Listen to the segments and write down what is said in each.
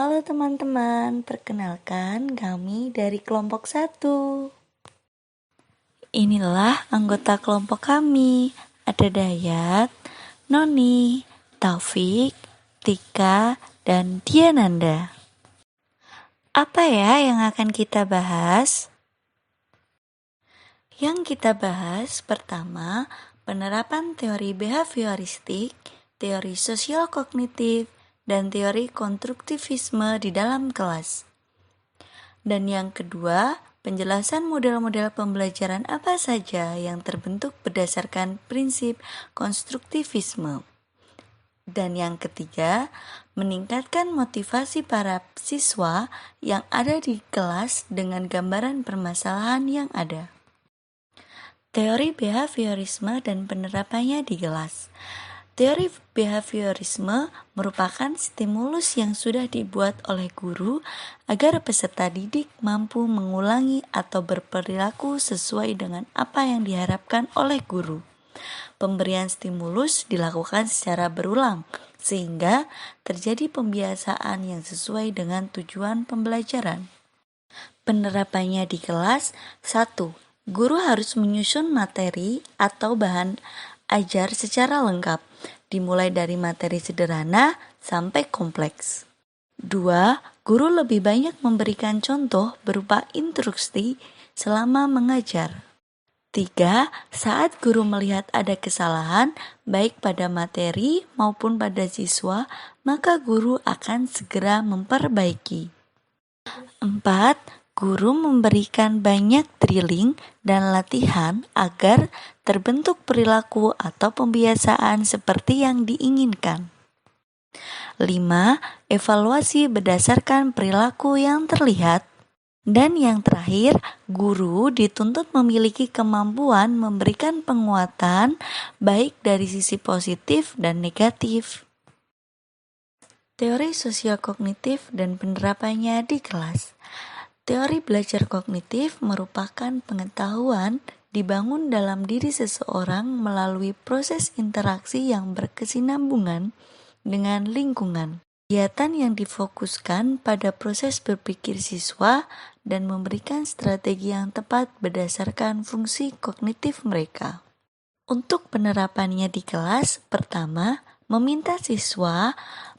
Halo teman-teman, perkenalkan kami dari kelompok 1. Inilah anggota kelompok kami. Ada Dayat, Noni, Taufik, Tika, dan Diananda. Apa ya yang akan kita bahas? Yang kita bahas pertama, penerapan teori behavioristik, teori sosial kognitif, dan teori konstruktivisme di dalam kelas. Dan yang kedua, penjelasan model-model pembelajaran apa saja yang terbentuk berdasarkan prinsip konstruktivisme. Dan yang ketiga, meningkatkan motivasi para siswa yang ada di kelas dengan gambaran permasalahan yang ada. Teori behaviorisme dan penerapannya di kelas. Teori behaviorisme merupakan stimulus yang sudah dibuat oleh guru agar peserta didik mampu mengulangi atau berperilaku sesuai dengan apa yang diharapkan oleh guru. Pemberian stimulus dilakukan secara berulang, sehingga terjadi pembiasaan yang sesuai dengan tujuan pembelajaran. Penerapannya di kelas. 1. Guru harus menyusun materi atau bahan ajar secara lengkap, dimulai dari materi sederhana sampai kompleks. 2. Guru lebih banyak memberikan contoh berupa instruksi selama mengajar. 3. Saat guru melihat ada kesalahan, baik pada materi maupun pada siswa, maka guru akan segera memperbaiki. 4. Guru memberikan banyak drilling dan latihan agar terbentuk perilaku atau pembiasaan seperti yang diinginkan. 5. Evaluasi berdasarkan perilaku yang terlihat. Dan yang terakhir, guru dituntut memiliki kemampuan memberikan penguatan baik dari sisi positif dan negatif. Teori sosial kognitif dan penerapannya di kelas. Teori belajar kognitif merupakan pengetahuan dibangun dalam diri seseorang melalui proses interaksi yang berkesinambungan dengan lingkungan. Kegiatan yang difokuskan pada proses berpikir siswa dan memberikan strategi yang tepat berdasarkan fungsi kognitif mereka. Untuk penerapannya di kelas, pertama, meminta siswa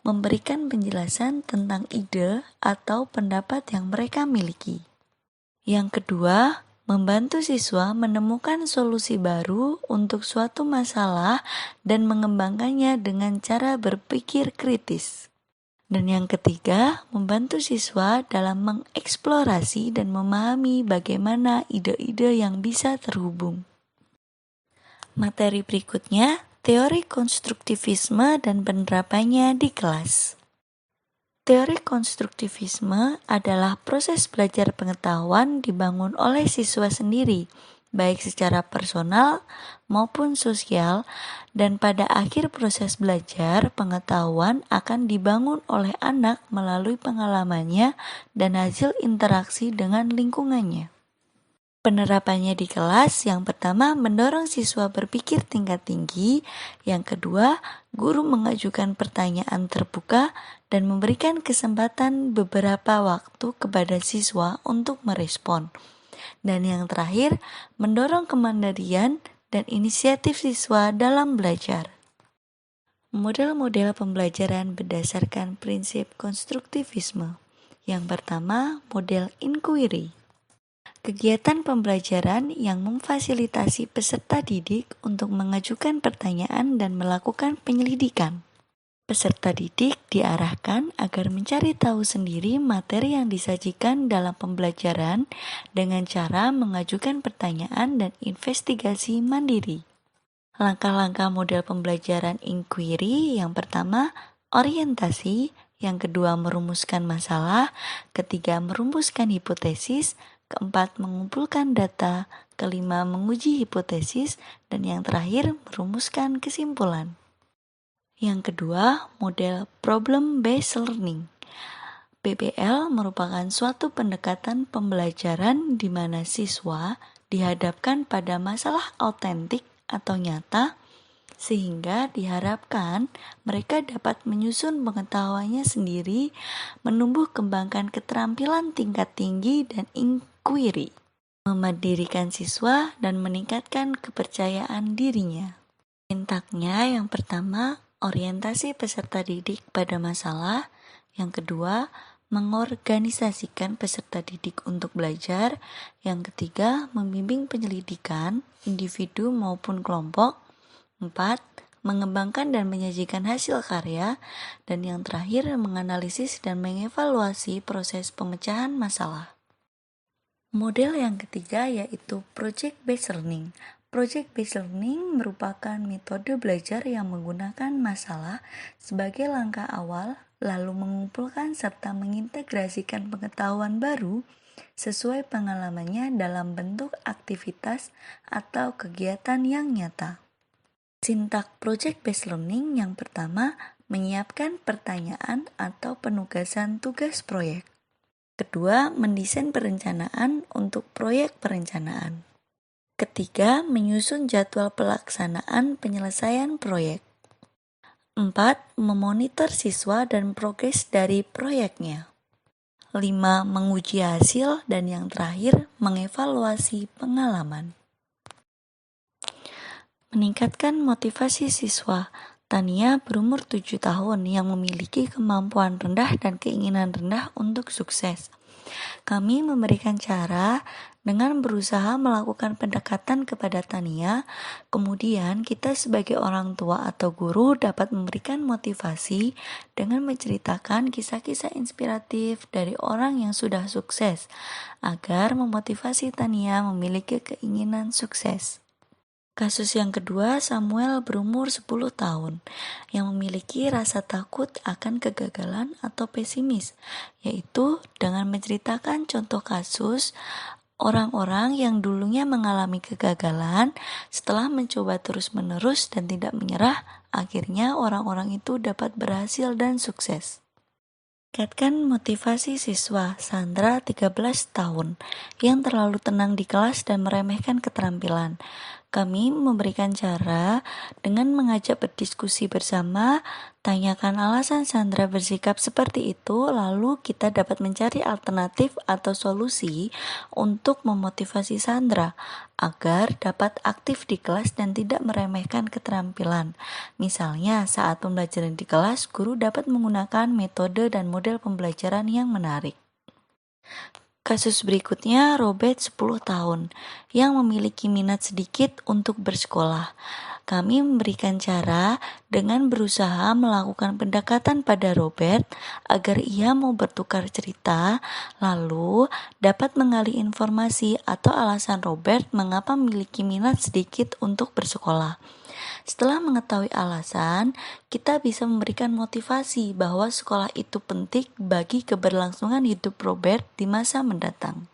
memberikan penjelasan tentang ide atau pendapat yang mereka miliki. Yang kedua, membantu siswa menemukan solusi baru untuk suatu masalah dan mengembangkannya dengan cara berpikir kritis. Dan yang ketiga, membantu siswa dalam mengeksplorasi dan memahami bagaimana ide-ide yang bisa terhubung. Materi berikutnya, teori konstruktivisme dan penerapannya di kelas. Teori konstruktivisme adalah proses belajar pengetahuan dibangun oleh siswa sendiri, baik secara personal maupun sosial, dan pada akhir proses belajar, pengetahuan akan dibangun oleh anak melalui pengalamannya dan hasil interaksi dengan lingkungannya. Penerapannya di kelas, yang pertama mendorong siswa berpikir tingkat tinggi, yang kedua guru mengajukan pertanyaan terbuka dan memberikan kesempatan beberapa waktu kepada siswa untuk merespon, dan yang terakhir mendorong kemandirian dan inisiatif siswa dalam belajar. Model-model pembelajaran berdasarkan prinsip konstruktivisme. Yang pertama, model inquiry. Kegiatan pembelajaran yang memfasilitasi peserta didik untuk mengajukan pertanyaan dan melakukan penyelidikan. Peserta didik diarahkan agar mencari tahu sendiri materi yang disajikan dalam pembelajaran dengan cara mengajukan pertanyaan dan investigasi mandiri. Langkah-langkah model pembelajaran inquiry, yang pertama, orientasi, yang kedua, merumuskan masalah, ketiga, merumuskan hipotesis, keempat, mengumpulkan data, kelima, menguji hipotesis, dan yang terakhir, merumuskan kesimpulan. Yang kedua, model problem-based learning. PBL merupakan suatu pendekatan pembelajaran di mana siswa dihadapkan pada masalah autentik atau nyata sehingga diharapkan mereka dapat menyusun pengetahuannya sendiri, menumbuh kembangkan keterampilan tingkat tinggi dan inquiry, memandirikan siswa dan meningkatkan kepercayaan dirinya. Sintaknya yang pertama, orientasi peserta didik pada masalah. Yang kedua, mengorganisasikan peserta didik untuk belajar. Yang ketiga, membimbing penyelidikan, individu maupun kelompok. 4. Mengembangkan dan menyajikan hasil karya. Dan yang terakhir, menganalisis dan mengevaluasi proses pemecahan masalah. Model yang ketiga yaitu project-based learning. Project-based learning merupakan metode belajar yang menggunakan masalah sebagai langkah awal, lalu mengumpulkan serta mengintegrasikan pengetahuan baru sesuai pengalamannya dalam bentuk aktivitas atau kegiatan yang nyata. Sintak project-based learning yang pertama, menyiapkan pertanyaan atau penugasan tugas proyek. Kedua, mendesain perencanaan untuk proyek perencanaan. Ketiga, menyusun jadwal pelaksanaan penyelesaian proyek. 4. Memonitor siswa dan progres dari proyeknya. 5. Menguji hasil. Dan yang terakhir, mengevaluasi pengalaman. Meningkatkan motivasi siswa. Tania berumur 7 tahun yang memiliki kemampuan rendah dan keinginan rendah untuk sukses. Kami memberikan cara dengan berusaha melakukan pendekatan kepada Tania. Kemudian kita sebagai orang tua atau guru dapat memberikan motivasi dengan menceritakan kisah-kisah inspiratif dari orang yang sudah sukses agar memotivasi Tania memiliki keinginan sukses. Kasus yang kedua, Samuel berumur 10 tahun yang memiliki rasa takut akan kegagalan atau pesimis, yaitu dengan menceritakan contoh kasus orang-orang yang dulunya mengalami kegagalan setelah mencoba terus-menerus dan tidak menyerah, akhirnya orang-orang itu dapat berhasil dan sukses. Tingkatkan motivasi siswa. Sandra 13 tahun yang terlalu tenang di kelas dan meremehkan keterampilan. Kami memberikan cara dengan mengajak berdiskusi bersama, tanyakan alasan Sandra bersikap seperti itu, lalu kita dapat mencari alternatif atau solusi untuk memotivasi Sandra agar dapat aktif di kelas dan tidak meremehkan keterampilan. Misalnya, saat pembelajaran di kelas, guru dapat menggunakan metode dan model pembelajaran yang menarik. Kasus berikutnya, Robert 10 tahun yang memiliki minat sedikit untuk bersekolah. Kami memberikan cara dengan berusaha melakukan pendekatan pada Robert agar ia mau bertukar cerita, lalu dapat menggali informasi atau alasan Robert mengapa memiliki minat sedikit untuk bersekolah. Setelah mengetahui alasan, kita bisa memberikan motivasi bahwa sekolah itu penting bagi keberlangsungan hidup Robert di masa mendatang.